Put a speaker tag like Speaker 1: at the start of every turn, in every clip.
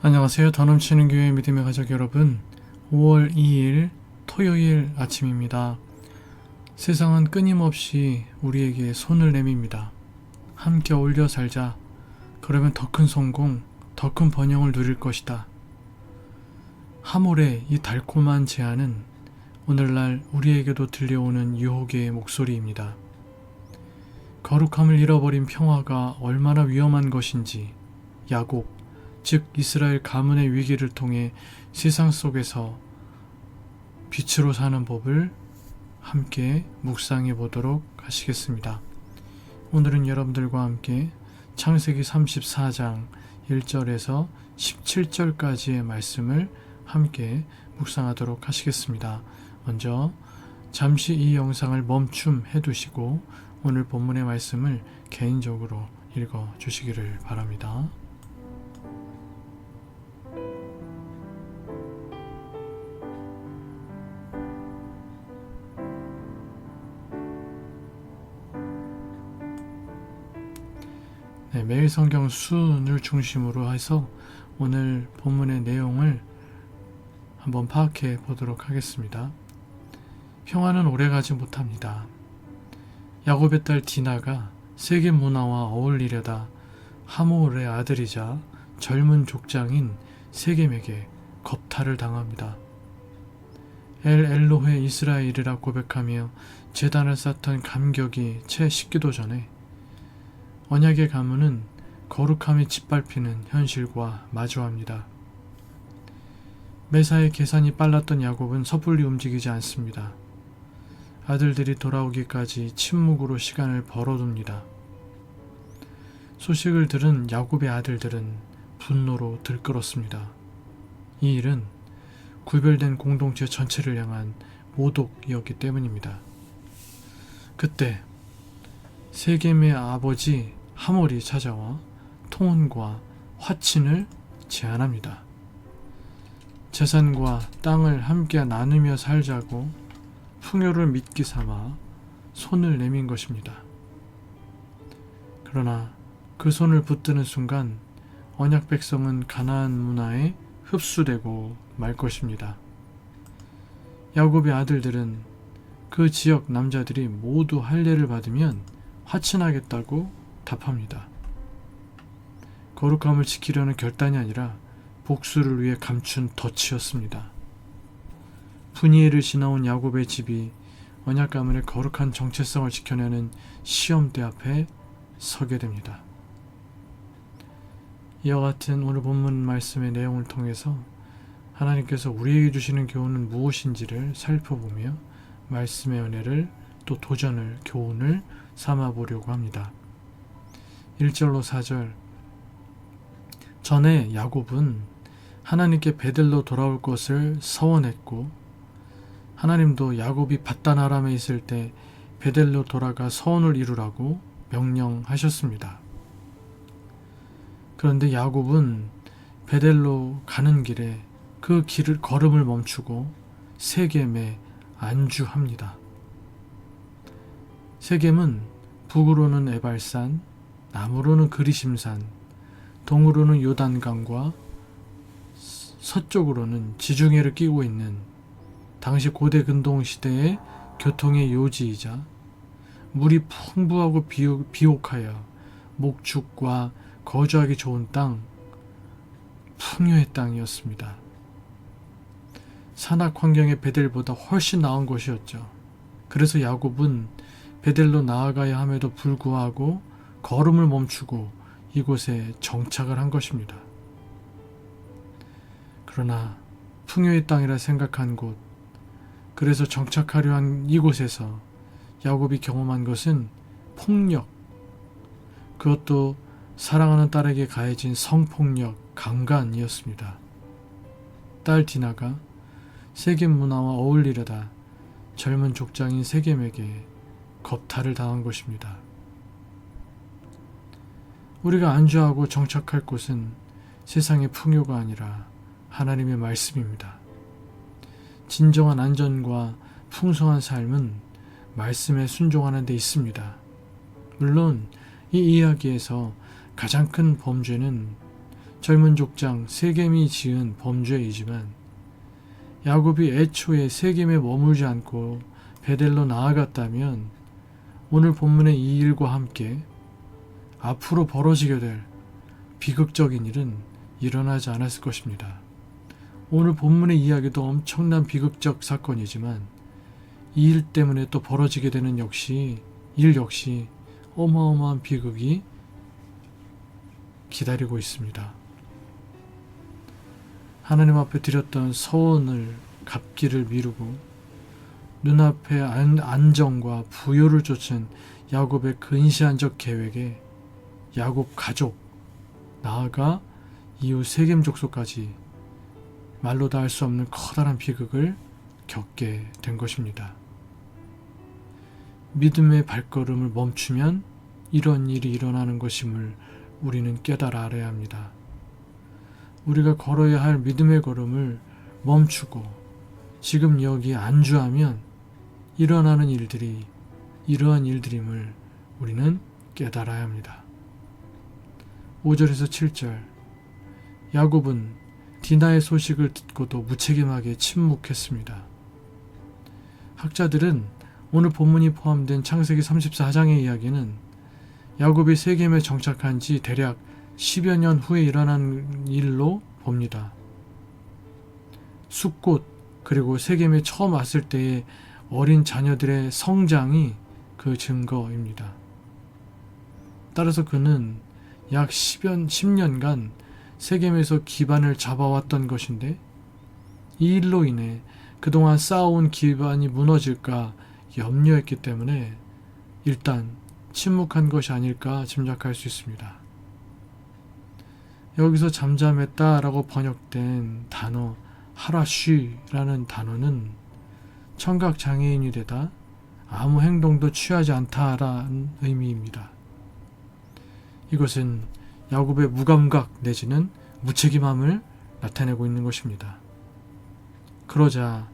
Speaker 1: 안녕하세요. 더 넘치는 교회 믿음의 가족 여러분, 5월 2일 토요일 아침입니다. 세상은 끊임없이 우리에게 손을 내밉니다. 함께 어울려 살자. 그러면 더 큰 성공, 더 큰 번영을 누릴 것이다. 하몰의 이 달콤한 제안은 오늘날 우리에게도 들려오는 유혹의 목소리입니다. 거룩함을 잃어버린 평화가 얼마나 위험한 것인지 야곱, 즉 이스라엘 가문의 위기를 통해 세상 속에서 빛으로 사는 법을 함께 묵상해 보도록 하시겠습니다. 오늘은 여러분들과 함께 창세기 34장 1절에서 17절까지의 말씀을 함께 묵상하도록 하시겠습니다. 먼저 잠시 이 영상을 멈춤해 두시고 오늘 본문의 말씀을 개인적으로 읽어 주시기를 바랍니다. 매일 성경 순을 중심으로 해서 오늘 본문의 내용을 한번 파악해 보도록 하겠습니다. 평화는 오래가지 못합니다. 야곱의 딸 디나가 세계 문화와 어울리려다 하몰의 아들이자 젊은 족장인 세겜에게 겁탈을 당합니다. 엘 엘로헤 이스라엘이라 고백하며 제단을 쌓던 감격이 채 식기도 전에 언약의 가문은 거룩함이 짓밟히는 현실과 마주합니다. 매사에 계산이 빨랐던 야곱은 섣불리 움직이지 않습니다. 아들들이 돌아오기까지 침묵으로 시간을 벌어둡니다. 소식을 들은 야곱의 아들들은 분노로 들끓었습니다. 이 일은 구별된 공동체 전체를 향한 모독이었기 때문입니다. 그때 세겜의 아버지 하몰이 찾아와 통혼과 화친을 제안합니다. 재산과 땅을 함께 나누며 살자고 풍요를 미끼 삼아 손을 내민 것입니다. 그러나 그 손을 붙드는 순간 언약 백성은 가나안 문화에 흡수되고 말 것입니다. 야곱의 아들들은 그 지역 남자들이 모두 할례를 받으면 화친하겠다고 답합니다. 거룩함을 지키려는 결단이 아니라 복수를 위해 감춘 덫이었습니다. 분이엘을 지나온 야곱의 집이 언약 가문의 거룩한 정체성을 지켜내는 시험대 앞에 서게 됩니다. 이와 같은 오늘 본문 말씀의 내용을 통해서 하나님께서 우리에게 주시는 교훈은 무엇인지를 살펴보며 말씀의 은혜를 또 도전을, 교훈을 삼아보려고 합니다. 1절로 4절. 전에 야곱은 하나님께 베델로 돌아올 것을 서원했고 하나님도 야곱이 밧단 아람에 있을 때 베델로 돌아가 서원을 이루라고 명령하셨습니다. 그런데 야곱은 베델로 가는 길에 그 길을 걸음을 멈추고 세겜에 안주합니다. 세겜은 북으로는 에발산, 남으로는 그리심산, 동으로는 요단강과 서쪽으로는 지중해를 끼고 있는 당시 고대 근동 시대의 교통의 요지이자 물이 풍부하고 비옥하여 목축과 거주하기 좋은 땅, 풍요의 땅이었습니다. 산악 환경의 베델보다 훨씬 나은 곳이었죠. 그래서 야곱은 베델로 나아가야 함에도 불구하고 걸음을 멈추고 이곳에 정착을 한 것입니다. 그러나 풍요의 땅이라 생각한 곳, 그래서 정착하려 한 이곳에서 야곱이 경험한 것은 폭력, 그것도 사랑하는 딸에게 가해진 성폭력, 강간이었습니다. 딸 디나가 세겜 문화와 어울리려다 젊은 족장인 세겜에게 겁탈을 당한 것입니다. 우리가 안주하고 정착할 곳은 세상의 풍요가 아니라 하나님의 말씀입니다. 진정한 안전과 풍성한 삶은 말씀에 순종하는 데 있습니다. 물론 이 이야기에서 가장 큰 범죄는 젊은 족장 세겜이 지은 범죄이지만 야곱이 애초에 세겜에 머물지 않고 베델로 나아갔다면 오늘 본문의 이 일과 함께 앞으로 벌어지게 될 비극적인 일은 일어나지 않았을 것입니다. 오늘 본문의 이야기도 엄청난 비극적 사건이지만 이 일 때문에 또 벌어지게 되는 일 역시 어마어마한 비극이 기다리고 있습니다. 하나님 앞에 드렸던 서원을 갚기를 미루고 눈앞의 안정과 부요를 쫓은 야곱의 근시안적 계획에 야곱 가족, 나아가 이후 세겜 족속까지 말로 다 할 수 없는 커다란 비극을 겪게 된 것입니다. 믿음의 발걸음을 멈추면 이런 일이 일어나는 것임을 우리는 깨달아 알아야 합니다. 우리가 걸어야 할 믿음의 걸음을 멈추고 지금 여기에 안주하면 일어나는 일들이 이러한 일들임을 우리는 깨달아야 합니다. 5절에서 7절 야곱은 디나의 소식을 듣고도 무책임하게 침묵했습니다. 학자들은 오늘 본문이 포함된 창세기 34장의 이야기는 야곱이 세겜에 정착한 지 대략 10여 년 후에 일어난 일로 봅니다. 숫꽃 그리고 세겜에 처음 왔을 때의 어린 자녀들의 성장이 그 증거입니다. 따라서 그는 약 10년간 세겜에서 기반을 잡아왔던 것인데 이 일로 인해 그동안 쌓아온 기반이 무너질까 염려했기 때문에 일단 침묵한 것이 아닐까 짐작할 수 있습니다. 여기서 잠잠했다라고 번역된 단어 하라쉬라는 단어는 청각장애인이 되다 아무 행동도 취하지 않다라는 의미입니다. 이것은 야곱의 무감각 내지는 무책임함을 나타내고 있는 것입니다. 그러자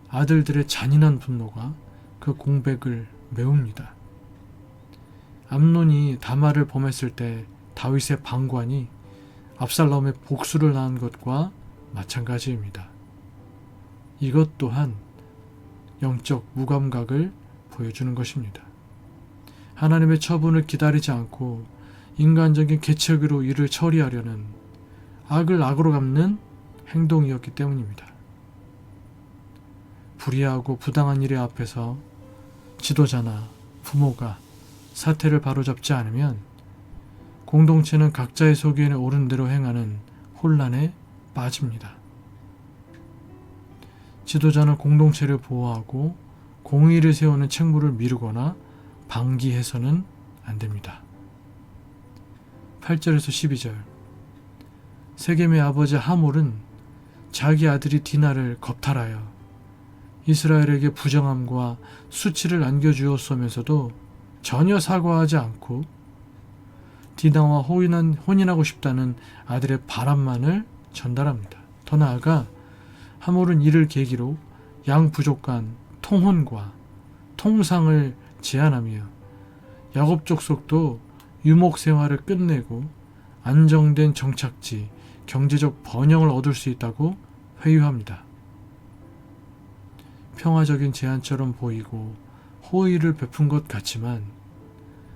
Speaker 1: 아들들의 잔인한 분노가 그 공백을 메웁니다. 암논이 다말을 범했을 때 다윗의 방관이 압살롬의 복수를 낳은 것과 마찬가지입니다. 이것 또한 영적 무감각을 보여주는 것입니다. 하나님의 처분을 기다리지 않고 인간적인 계책으로 일을 처리하려는 악을 악으로 갚는 행동이었기 때문입니다. 불의하고 부당한 일의 앞에서 지도자나 부모가 사태를 바로잡지 않으면 공동체는 각자의 소견에 옳은 대로 행하는 혼란에 빠집니다. 지도자는 공동체를 보호하고 공의를 세우는 책무를 미루거나 방기해서는 안 됩니다. 8절에서 12절 세겜의 아버지 하몰은 자기 아들이 디나를 겁탈하여 이스라엘에게 부정함과 수치를 안겨주었으면서도 전혀 사과하지 않고 디나와 혼인하고 싶다는 아들의 바람만을 전달합니다. 더 나아가 하몰은 이를 계기로 양 부족 간 통혼과 통상을 제안하며 야곱 족속도 유목 생활을 끝내고 안정된 정착지, 경제적 번영을 얻을 수 있다고 회유합니다. 평화적인 제안처럼 보이고 호의를 베푼 것 같지만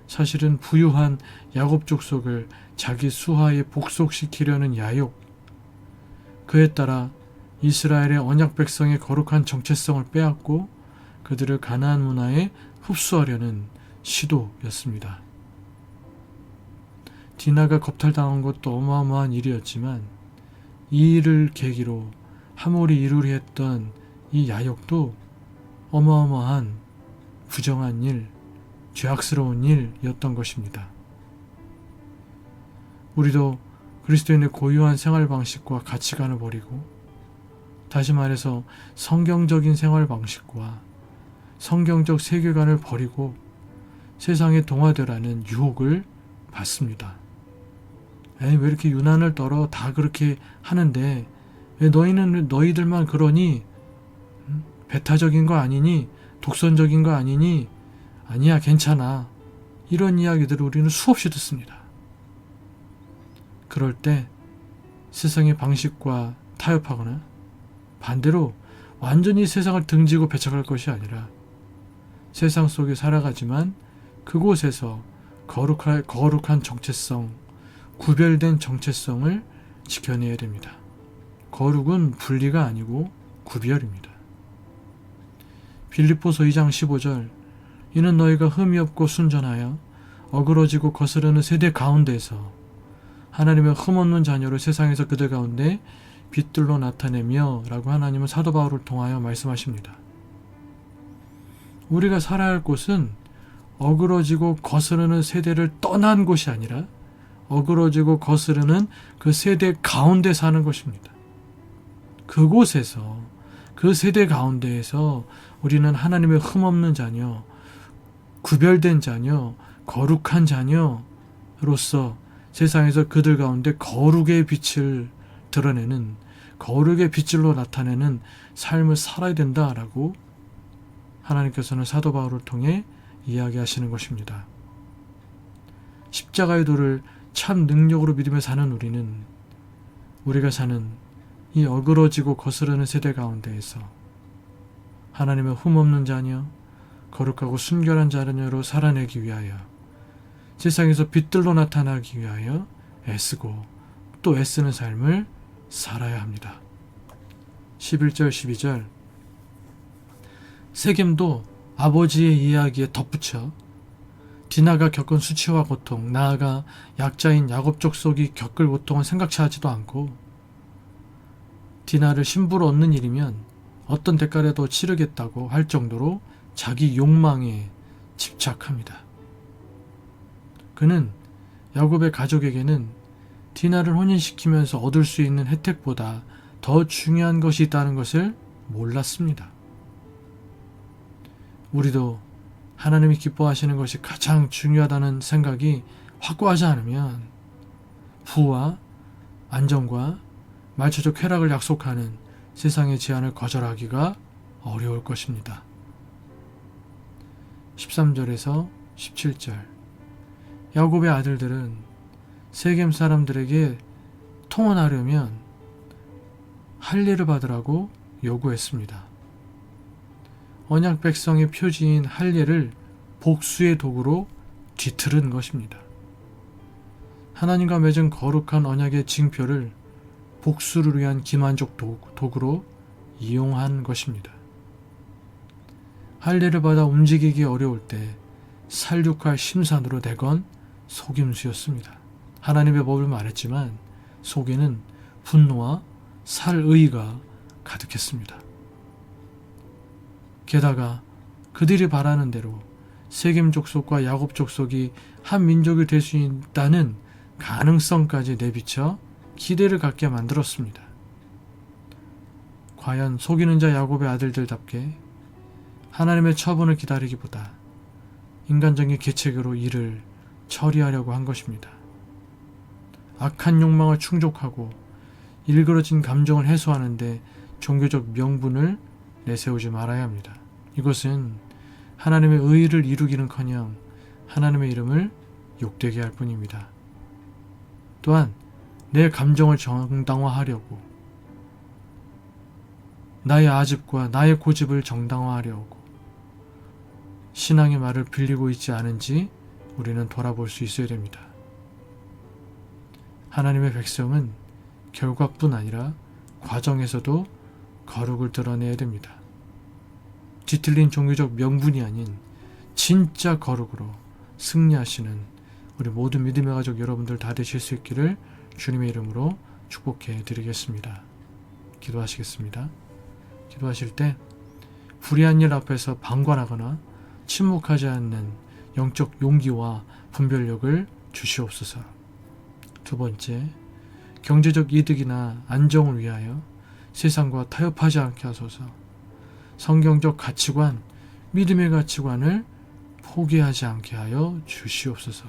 Speaker 1: 사실은 부유한 야곱 족속을 자기 수하에 복속시키려는 야욕, 그에 따라 이스라엘의 언약 백성의 거룩한 정체성을 빼앗고 그들을 가나안 문화에 흡수하려는 시도였습니다. 디나가 겁탈당한 것도 어마어마한 일이었지만 이 일을 계기로 하몰이 이루려 했던 이 야욕도 어마어마한 부정한 일, 죄악스러운 일이었던 것입니다. 우리도 그리스도인의 고유한 생활 방식과 가치관을 버리고 다시 말해서 성경적인 생활 방식과 성경적 세계관을 버리고 세상에 동화되라는 유혹을 받습니다. 왜 이렇게 유난을 떨어? 다 그렇게 하는데 왜 너희들만 그러니? 배타적인 거 아니니? 독선적인 거 아니니? 아니야, 괜찮아. 이런 이야기들을 우리는 수없이 듣습니다. 그럴 때 세상의 방식과 타협하거나 반대로 완전히 세상을 등지고 배척할 것이 아니라 세상 속에 살아가지만 그곳에서 거룩한 정체성, 구별된 정체성을 지켜내야 됩니다. 거룩은 분리가 아니고 구별입니다. 빌립보서 2장 15절 이는 너희가 흠이 없고 순전하여 어그러지고 거스르는 세대 가운데서 하나님의 흠없는 자녀를 세상에서 그들 가운데 빛들로 나타내며 라고 하나님은 사도 바울을 통하여 말씀하십니다. 우리가 살아야 할 곳은 어그러지고 거스르는 세대를 떠난 곳이 아니라 어그러지고 거스르는 그 세대 가운데 사는 것입니다. 그곳에서 그 세대 가운데에서 우리는 하나님의 흠없는 자녀, 구별된 자녀, 거룩한 자녀로서 세상에서 그들 가운데 거룩의 빛을 드러내는 거룩의 빛으로 나타내는 삶을 살아야 된다라고 하나님께서는 사도 바울을 통해 이야기하시는 것입니다. 십자가의 도를 참 능력으로 믿으며 사는 우리는 우리가 사는 이 어그러지고 거스르는 세대 가운데에서 하나님의 흠없는 자녀, 거룩하고 순결한 자녀로 살아내기 위하여 세상에서 빛들로 나타나기 위하여 애쓰고 또 애쓰는 삶을 살아야 합니다. 11절 12절 세겜도 아버지의 이야기에 덧붙여 디나가 겪은 수치와 고통, 나아가 약자인 야곱 족속이 겪을 고통은 생각치 하지도 않고 디나를 신부로 얻는 일이면 어떤 대가라도 치르겠다고 할 정도로 자기 욕망에 집착합니다. 그는 야곱의 가족에게는 디나를 혼인시키면서 얻을 수 있는 혜택보다 더 중요한 것이 있다는 것을 몰랐습니다. 우리도 하나님이 기뻐하시는 것이 가장 중요하다는 생각이 확고하지 않으면 부와 안정과 말초적 쾌락을 약속하는 세상의 제안을 거절하기가 어려울 것입니다. 13절에서 17절 야곱의 아들들은 세겜 사람들에게 통혼하려면 할례를 받으라고 요구했습니다. 언약 백성의 표지인 할례를 복수의 도구로 뒤틀은 것입니다. 하나님과 맺은 거룩한 언약의 징표를 복수를 위한 기만적 도구로 이용한 것입니다. 할례를 받아 움직이기 어려울 때 살육할 심산으로 내건 속임수였습니다. 하나님의 법을 말했지만 속에는 분노와 살의가 가득했습니다. 게다가 그들이 바라는 대로 세겜 족속과 야곱 족속이 한 민족이 될 수 있다는 가능성까지 내비쳐 기대를 갖게 만들었습니다. 과연 속이는 자 야곱의 아들들답게 하나님의 처분을 기다리기보다 인간적인 계책으로 일을 처리하려고 한 것입니다. 악한 욕망을 충족하고 일그러진 감정을 해소하는데 종교적 명분을 내세우지 말아야 합니다. 이것은 하나님의 의의를 이루기는커녕 하나님의 이름을 욕되게 할 뿐입니다. 또한 내 감정을 정당화하려고 나의 아집과 나의 고집을 정당화하려고 신앙의 말을 빌리고 있지 않은지 우리는 돌아볼 수 있어야 됩니다. 하나님의 백성은 결과뿐 아니라 과정에서도 거룩을 드러내야 됩니다. 뒤틀린 종교적 명분이 아닌 진짜 거룩으로 승리하시는 우리 모든 믿음의 가족 여러분들 다 되실 수 있기를 주님의 이름으로 축복해 드리겠습니다. 기도하시겠습니다. 기도하실 때 불의한 일 앞에서 방관하거나 침묵하지 않는 영적 용기와 분별력을 주시옵소서. 두 번째, 경제적 이득이나 안정을 위하여 세상과 타협하지 않게 하소서. 성경적 가치관, 믿음의 가치관을 포기하지 않게 하여 주시옵소서.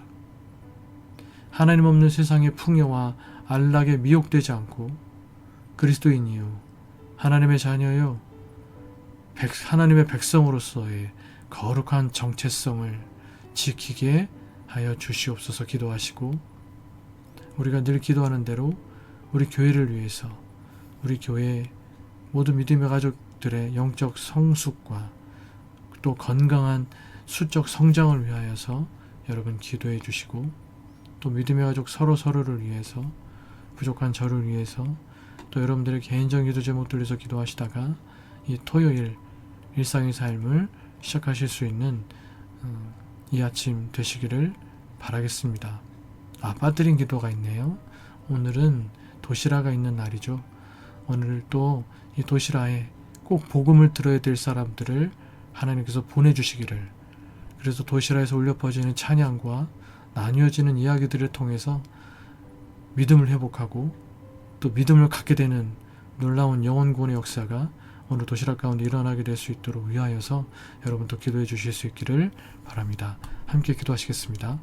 Speaker 1: 하나님 없는 세상의 풍요와 안락에 미혹되지 않고 그리스도인이요 하나님의 자녀요 하나님의 백성으로서의 거룩한 정체성을 지키게 하여 주시옵소서. 기도하시고 우리가 늘 기도하는 대로 우리 교회를 위해서, 우리 교회 모든 믿음의 가족들의 영적 성숙과 또 건강한 수적 성장을 위하여서 여러분 기도해 주시고, 또 믿음의 가족 서로를 위해서, 부족한 저를 위해서, 또 여러분들의 개인적인 기도 제목들 위해서 기도하시다가 이 토요일 일상의 삶을 시작하실 수 있는 이 아침 되시기를 바라겠습니다. 빠뜨린 기도가 있네요. 오늘은 도시라가 있는 날이죠. 오늘 또 이 도시라에 꼭 복음을 들어야 될 사람들을 하나님께서 보내주시기를, 그래서 도시라에서 울려 퍼지는 찬양과 나뉘어지는 이야기들을 통해서 믿음을 회복하고 또 믿음을 갖게 되는 놀라운 영혼 구원의 역사가 오늘 도시락 가운데 일어나게 될 수 있도록 위하여서 여러분도 기도해 주실 수 있기를 바랍니다. 함께 기도하시겠습니다.